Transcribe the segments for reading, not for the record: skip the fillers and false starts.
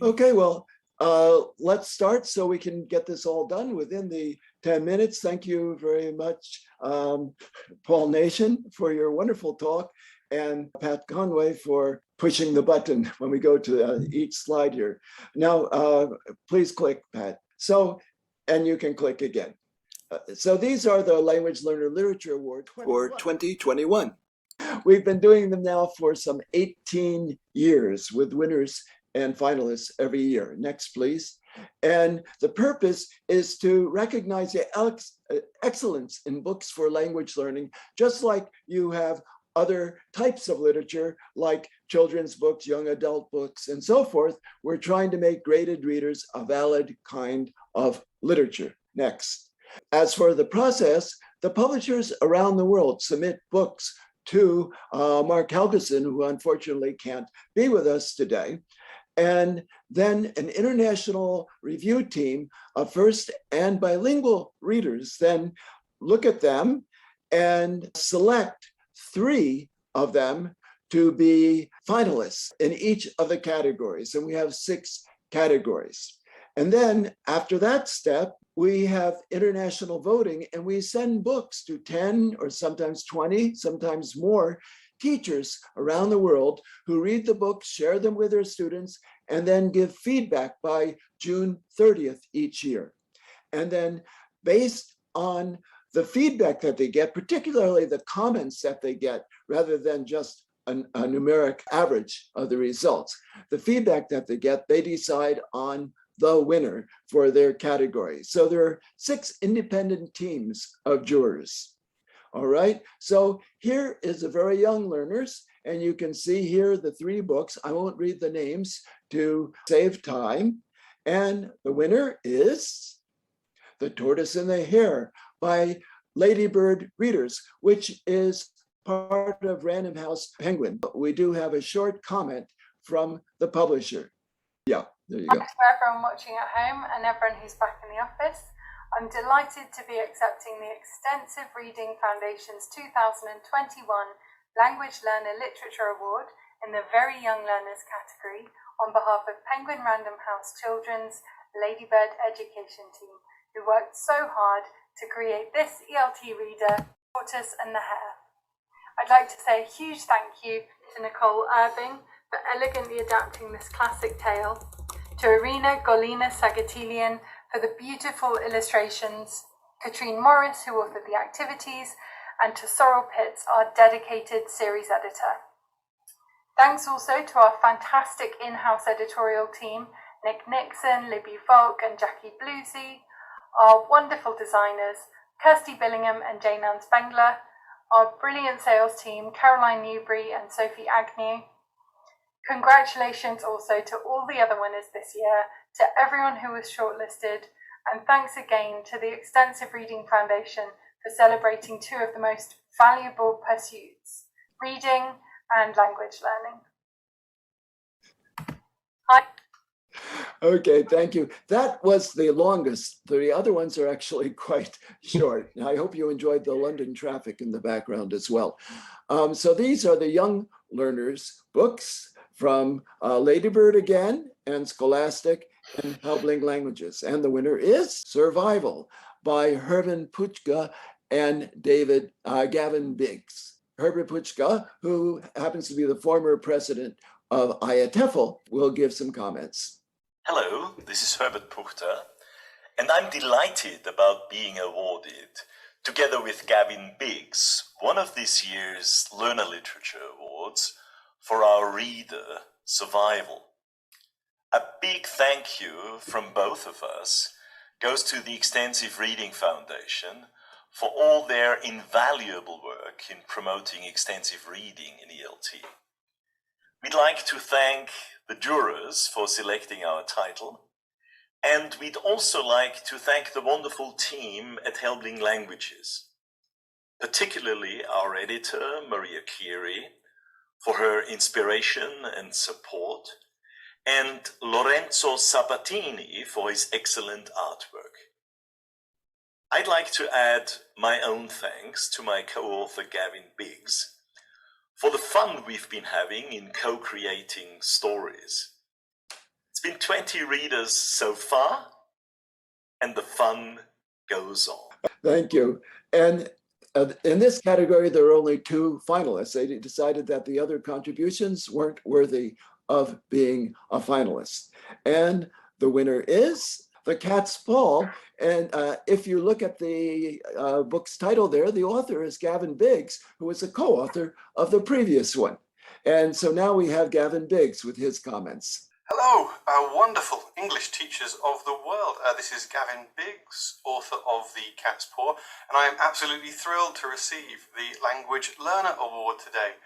Okay, well, let's start so we can get this all done within the 10 minutes. Thank you very much, Paul Nation, for your wonderful talk, and Pat Conway for pushing the button when we go to each slide here. Now, please click, Pat. So, and you can click again. So these are the Language Learner Literature Award for 2021. We've been doing them now for some 18 years with winners and finalists every year. Next, please. And the purpose is to recognize the excellence in books for language learning, just like you have other types of literature like children's books, young adult books, and so forth. We're trying to make graded readers a valid kind of literature. Next. As for the process, the publishers around the world submit books to Mark Helgeson, who unfortunately can't be with us today. And then an international review team of first and bilingual readers then look at them and select 3 of them to be finalists in each of the categories. And we have 6 categories. And then after that step, we have international voting, and we send books to 10 or sometimes 20, sometimes more teachers around the world who read the books, share them with their students, and then give feedback by June 30th each year. And then based on the feedback that they get, particularly the comments that they get, rather than just a numeric average of the results, the feedback that they get, they decide on the winner for their category. So there are 6 independent teams of jurors. All right, so here is the very young learners, and you can see here the 3 books. I won't read the names to save time. And the winner is The Tortoise and the Hare by Ladybird Readers, which is part of Random House Penguin. We do have a short comment from the publisher. Yeah, there you go. Thanks for everyone watching at home and everyone who's back in the office. I'm delighted to be accepting the Extensive Reading Foundation's 2021 Language Learner Literature Award in the Very Young Learners category on behalf of Penguin Random House Children's Ladybird Education Team, who worked so hard to create this ELT reader, Tortoise and the Hare. I'd like to say a huge thank you to Nicole Irving for elegantly adapting this classic tale, to Irina Golina Sagatilian for the beautiful illustrations, Katrine Morris, who authored the activities, and to Sorrel Pitts, our dedicated series editor. Thanks also to our fantastic in-house editorial team, Nick Nixon, Libby Volk, and Jackie Bluesy, our wonderful designers, Kirsty Billingham and Jane-Ann Spengler, our brilliant sales team, Caroline Newbury and Sophie Agnew. Congratulations also to all the other winners this year, to everyone who was shortlisted, and thanks again to the Extensive Reading Foundation for celebrating 2 of the most valuable pursuits, reading and language learning. Hi. Okay, thank you. That was the longest. The other ones are actually quite short. I hope you enjoyed the London traffic in the background as well. So these are the young learners' books from Ladybird again, and Scholastic, and Helbling Languages. And the winner is Survival by Herman Puchka and Gavin Biggs. Herbert Puchka, who happens to be the former president of IATEFL, will give some comments. Hello, this is Herbert Puchka, and I'm delighted about being awarded, together with Gavin Biggs, one of this year's Learner Literature Awards for our reader, Survival. A big thank you from both of us goes to the Extensive Reading Foundation for all their invaluable work in promoting extensive reading in ELT. We'd like to thank the jurors for selecting our title, and we'd also like to thank the wonderful team at Helbling Languages, particularly our editor, Maria Chieri, for her inspiration and support, and Lorenzo Sabatini for his excellent artwork. I'd like to add my own thanks to my co-author Gavin Biggs for the fun we've been having in co-creating stories. It's been 20 readers so far, and the fun goes on. Thank you. And in this category, there are only 2 finalists. They decided that the other contributions weren't worthy of being a finalist. And the winner is The Cat's Paw. And if you look at the book's title there, the author is Gavin Biggs, who was a co-author of the previous one. And so now we have Gavin Biggs with his comments. Hello, wonderful English teachers of the world. This is Gavin Biggs, author of The Cat's Paw, and I am absolutely thrilled to receive the Language Learner Award today.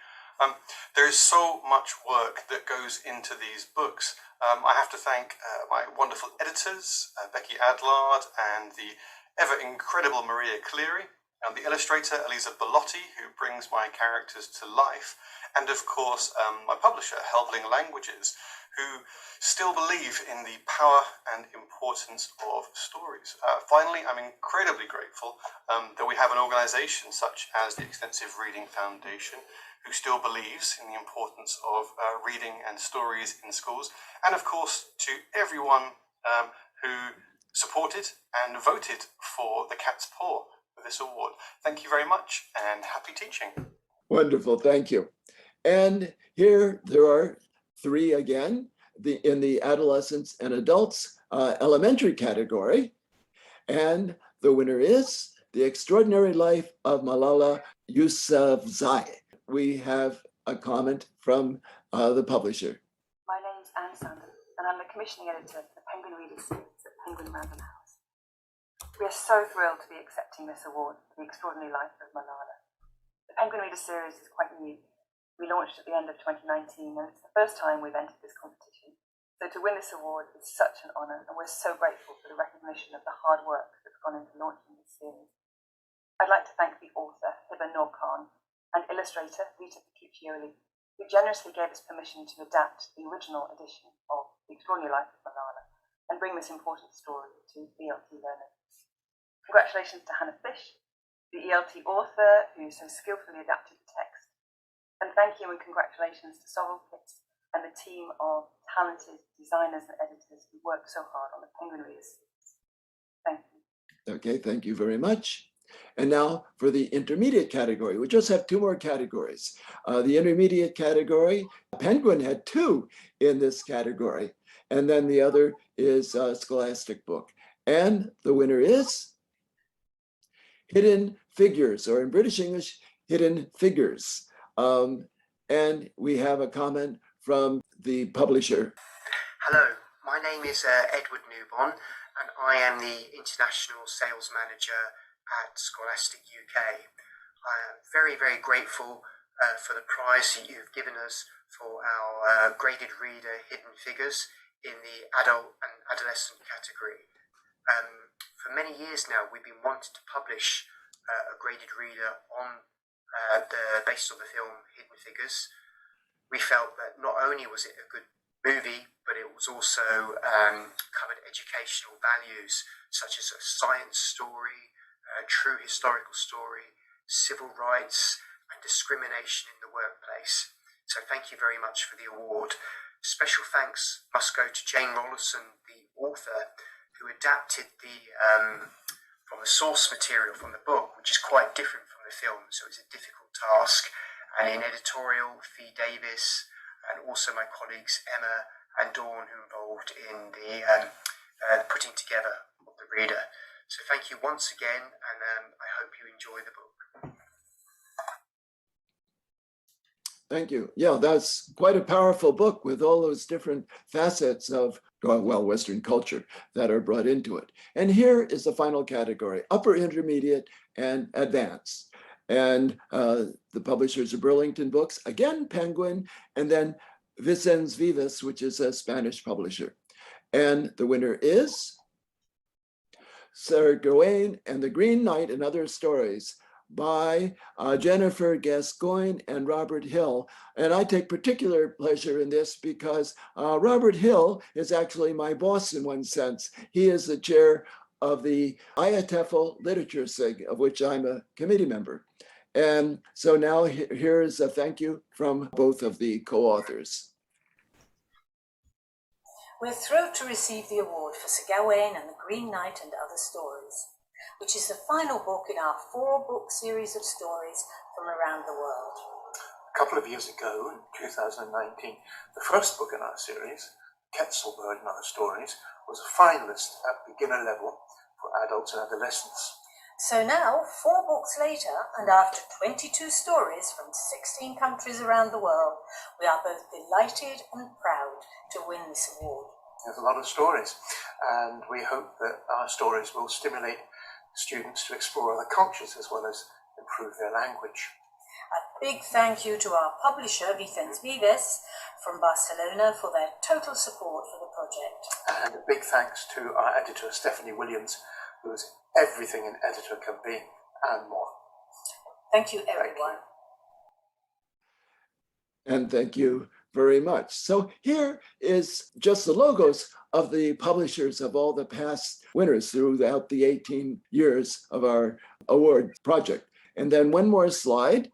There is so much work that goes into these books. I have to thank my wonderful editors, Becky Adlard, and the ever incredible Maria Cleary, and the illustrator, Elisa Bellotti, who brings my characters to life, and of course my publisher, Helbling Languages, who still believe in the power and importance of stories. Finally, I'm incredibly grateful that we have an organisation such as the Extensive Reading Foundation, who still believes in the importance of reading and stories in schools, and of course to everyone who supported and voted for The Cat's Paw for this award. Thank you very much and happy teaching. Wonderful, thank you. And here there are 3 again, in the adolescents and adults elementary category. And the winner is The Extraordinary Life of Malala Yousafzai. We have a comment from the publisher. My name's Anne Sanders, and I'm the commissioning editor of the Penguin Readers series at Penguin Random House. We are so thrilled to be accepting this award for The Extraordinary Life of Malala. The Penguin Readers series is quite new. We launched at the end of 2019, and it's the first time we've entered this competition. So to win this award is such an honour, and we're so grateful for the recognition of the hard work that's gone into launching this series. I'd like to thank the author, Hiba Noor Khan, and illustrator, Rita Petruccioli, who generously gave us permission to adapt the original edition of The Extraordinary Life of Malala and bring this important story to ELT learners. Congratulations to Hannah Fish, the ELT author who so skillfully adapted the text. And thank you and congratulations to Sorrel Kits and the team of talented designers and editors who worked so hard on the Penguin Readers series. Thank you. Okay, thank you very much. And now for the intermediate category. We just have 2 more categories. The intermediate category, Penguin had 2 in this category. And then the other is a scholastic book. And the winner is Hidden Figures, or in British English, Hidden Figures. And we have a comment from the publisher. Hello, my name is Edward Newbon, and I am the International Sales Manager at Scholastic UK. I am very, very grateful for the prize that you've given us for our graded reader Hidden Figures in the adult and adolescent category. For many years now, we've been wanting to publish a graded reader on based on the film Hidden Figures. We felt that not only was it a good movie, but it was also covered educational values such as a science story, a true historical story, civil rights, and discrimination in the workplace. So thank you very much for the award. Special thanks must go to Jane Rollerson, the author, who adapted from the source material from the book, which is quite different from the film, so it's a difficult task. And in editorial, Fee Davis, and also my colleagues Emma and Dawn, who were involved in the putting together of the reader. So thank you once again, and I hope you enjoy the book. Thank you. Yeah, that's quite a powerful book with all those different facets of, well, Western culture that are brought into it. And here is the final category, upper intermediate and advanced. And the publishers are Burlington Books, again, Penguin, and then Vicens Vivas, which is a Spanish publisher. And the winner is Sir Gawain and the Green Knight and Other Stories by Jennifer Gascoigne and Robert Hill. And I take particular pleasure in this because Robert Hill is actually my boss in one sense. He is the chair of the IATEFL Literature SIG, of which I'm a committee member. And so now here is a thank you from both of the co-authors. We're thrilled to receive the award for Sir Gawain and the Green Knight and Other Stories, which is the final book in our 4-book series of stories from around the world. A couple of years ago, in 2019, the first book in our series, Quetzalbird and Other Stories, was a finalist at beginner level for adults and adolescents. So now, 4 books later, and after 22 stories from 16 countries around the world, we are both delighted and proud to win this award. There's a lot of stories, and we hope that our stories will stimulate students to explore other cultures as well as improve their language. A big thank you to our publisher, Vicens Vives, from Barcelona for their total support for the project. And a big thanks to our editor, Stephanie Williams, who is everything an editor can be and more. Thank you, everyone. And thank you very much. So here is just the logos of the publishers of all the past winners throughout the 18 years of our award project. And then one more slide.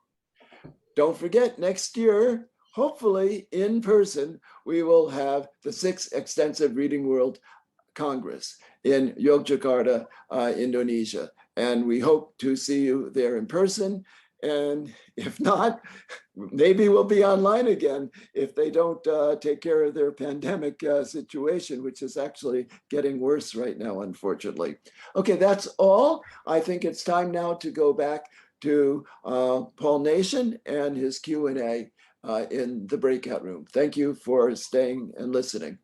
Don't forget, next year, hopefully in person, we will have the 6th Extensive Reading World Congress in Yogyakarta, Indonesia. And we hope to see you there in person. And if not, maybe we'll be online again if they don't take care of their pandemic situation, which is actually getting worse right now, unfortunately. Okay, that's all. I think it's time now to go back to Paul Nation and his Q&A in the breakout room. Thank you for staying and listening.